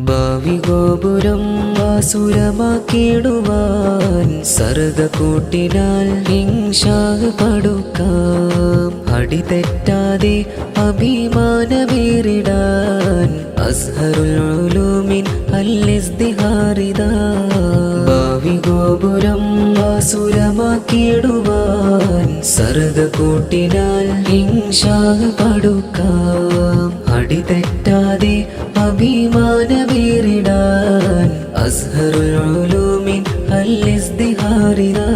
ഭാവി ഗോപുരം വാസുരമാക്കിടുവാൻ സർഗകൂട്ടിനാൽ ഇൻഷാഹ് പടുക്കാം. അടിതെറ്റാതെ അഭിമാനമേറിടാൻ അസ്ഹറുൽ ഉലൂമിൻ അൽ-ഇസ്തിഹാറിദാ. ഭാവി ഗോപുരം വാസുരമാക്കിടുവാൻ സർഗകൂട്ടിനാൽ ഇൻഷാഹ് പടുക്കാം. അടിതെറ്റാതെ അഭിമാനമേറിടാൻ അസ്ഹറുൽ ഉലൂമിൻ അൽ-ഇസ്തിഹാറിദാ.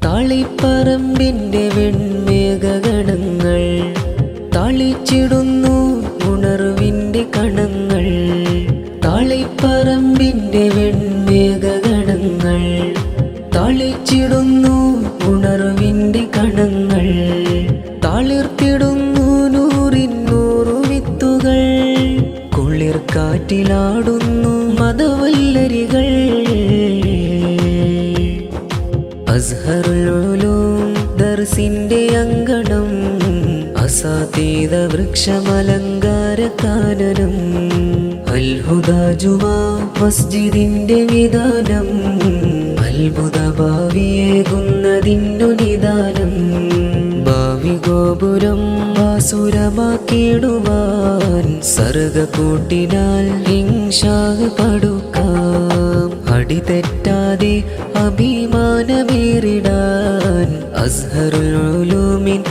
താളിപ്പറമ്പിന്റെ വെൺമേഘഗണങ്ങൾ താളിച്ചിടുന്നു ഉണർവിന്റെ കണങ്ങൾ. താളിപ്പറമ്പിന്റെ വെൺമേഘഗണങ്ങൾ താളിച്ചിടുന്നു ഉണർവിന്റെ കണങ്ങൾ. താളിർത്തിടുന്നു നൂറിന്നൂറു വിത്തുകൾ. കുളിർ കാറ്റിലാടുന്നു മതവല്ലരികൾ. അസ്ഹറുൽ ഉലൂം ദർസിന്റെ അങ്കണം അസാതീത വൃക്ഷമലങ്കാര കാനനം. അൽ ഹുദാ ജുമാ മസ്ജിദിന്റെ വിധാനം അത്ഭുത ഭാവിയേകുന്നതിന്നു നിദാനം. ഭാവി ഗോപുരം വാസുരമാക്കിടുവാൻ സർഗകൂട്ടിനാൽ ഇൻഷാഹ് പടുക്കാം. അടിതെറ്റാതെ അഭിമാനമേറിടാൻ അസ്ഹറുൽ ഉലൂമിൻ